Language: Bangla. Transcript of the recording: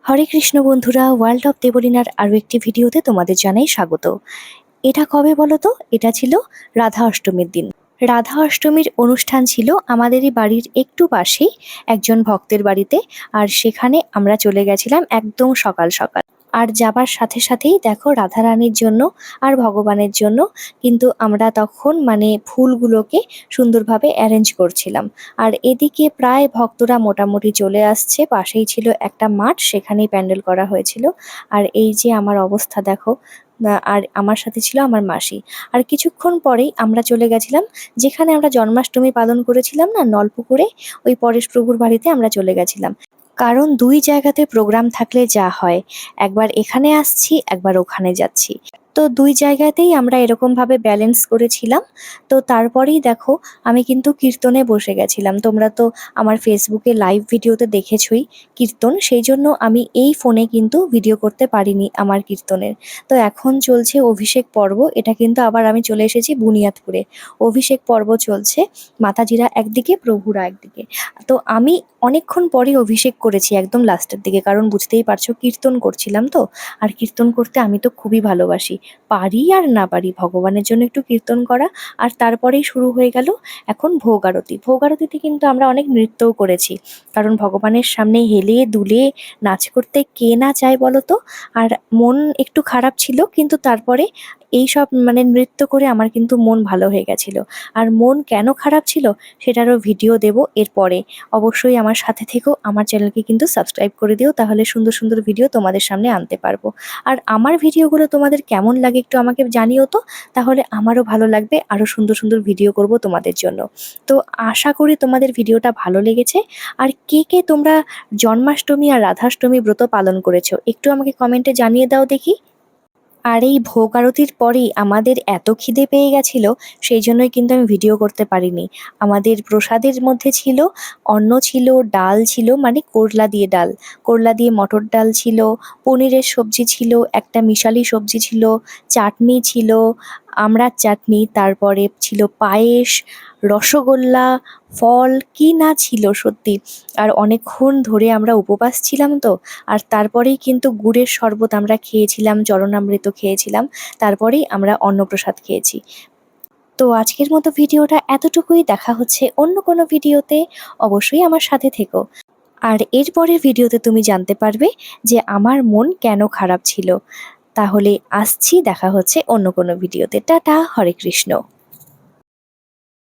হরে কৃষ্ণ বন্ধুরা, ওয়ার্ল্ড অফ দেবলীনার আরও একটি ভিডিওতে তোমাদের জানাই স্বাগত। এটা কবে বলো তো? এটা ছিল রাধা অষ্টমীর দিন। রাধা অষ্টমীর অনুষ্ঠান ছিল আমাদেরই বাড়ির একটু পাশেই একজন ভক্তের বাড়িতে। আর সেখানে আমরা চলে গেছিলাম একদম সকাল সকাল। আর যাবার সাথে সাথেই দেখো রাধারানীর জন্য আর ভগবানের জন্য কিন্তু আমরা তখন ফুলগুলোকে সুন্দরভাবে অ্যারেঞ্জ করছিলাম। আর এদিকে প্রায় ভক্তরা মোটামুটি চলে আসছে, পাশেই ছিল একটা মাঠ, সেখানেই প্যান্ডেল করা হয়েছিল। আর এই যে আমার অবস্থা দেখো। আর আমার সাথে ছিল আমার মাসি। আর কিছুক্ষণ পরেই আমরা চলে গেছিলাম যেখানে আমরা জন্মাষ্টমী পালন করেছিলাম না, নলপুকুরে, ওই পরেশ প্রভুর বাড়িতে আমরা চলে গেছিলাম। কারণ দুই জায়গাতে প্রোগ্রাম থাকলে যা হয়, একবার এখানে আসছি একবার ওখানে যাচ্ছি, তো দুই জায়গাতেই আমরা এরকমভাবে ব্যালেন্স করেছিলাম। তো তারপরেই দেখো আমি কিন্তু কীর্তনে বসে গেছিলাম। তোমরা তো আমার ফেসবুকে লাইভ ভিডিওতে দেখেছই কীর্তন, সেই জন্য আমি এই ফোনে কিন্তু ভিডিও করতে পারিনি আমার কীর্তনের। তো এখন চলছে অভিষেক পর্ব, এটা কিন্তু আবার আমি চলে এসেছি বুনিয়াদপুরে। অভিষেক পর্ব চলছে, মাতাজিরা একদিকে প্রভুরা একদিকে। তো আমি অনেকক্ষণ পরে অভিষেক করেছি, একদম লাস্টের দিকে, কারণ বুঝতেই পারছো কীর্তন করছিলাম তো। আর কীর্তন করতে আমি তো খুবই ভালোবাসি, পারি আর না পারি ভগবানের জন্য একটু কীর্তন করা। আর তারপরেই শুরু হয়ে গেল এখন ভোগ আরতি। ভোগ আরতিতে কিন্তু আমরা অনেক নৃত্যও করেছি, কারণ ভগবানের সামনে হেলে দুলে নাচ করতে কে না চায় বলো তো। আর মন একটু খারাপ ছিল, কিন্তু তারপরে এইসব নৃত্য করে আমার কিন্তু মন ভালো হয়ে গেছিল। আর মন কেন খারাপ ছিল সেটারও ভিডিও দেব এরপরে। অবশ্যই আমার সাথে থেকো, আমার চ্যানেলকে কিন্তু সাবস্ক্রাইব করে দিও, তাহলে সুন্দর সুন্দর ভিডিও তোমাদের সামনে আনতে পারবো। আর আমার ভিডিওগুলো তোমাদের কেমন লাগে একটু আমাকে জানিও তো, তাহলে আমারও ভালো লাগবে, আরও সুন্দর সুন্দর ভিডিও করব তোমাদের জন্য। তো আশা করি তোমাদের ভিডিওটা ভালো লেগেছে। আর কে কে তোমরা জন্মাষ্টমী আর রাধাষ্টমী ব্রত পালন করেছো একটু আমাকে কমেন্টে জানিয়ে দাও দেখি। আর এই ভোগ আরতির পরেই আমাদের এত খিদে পেয়ে গেছিল, সেই জন্যই কিন্তু আমি ভিডিও করতে পারিনি। আমাদের প্রসাদের মধ্যে ছিল অন্ন, ছিল ডাল, ছিল করলা দিয়ে ডাল, করলা দিয়ে মটর ডাল ছিল, পনিরের সবজি ছিল, একটা মিশালি সবজি ছিল, চাটনি ছিল, আমড়ার চাটনি, তারপরে ছিল পায়েস, রসগোল্লা, ফল, কি না ছিল সত্যি। আর অনেকক্ষণ ধরে আমরা উপবাস ছিলাম তো। আর তারপরেই কিন্তু গুড়ের শরবত আমরা খেয়েছিলাম, চরণামৃত খেয়েছিলাম, তারপরেই আমরা অন্নপ্রসাদ খেয়েছি। তো আজকের মতো ভিডিওটা এতটুকুই, দেখা হচ্ছে অন্য কোনো ভিডিওতে। অবশ্যই আমার সাথে থেকো। আর এরপরের ভিডিওতে তুমি জানতে পারবে যে আমার মন কেন খারাপ ছিল। তাহলে আসছি, দেখা হচ্ছে অন্য কোনো ভিডিওতে। টাটা, হরে কৃষ্ণ।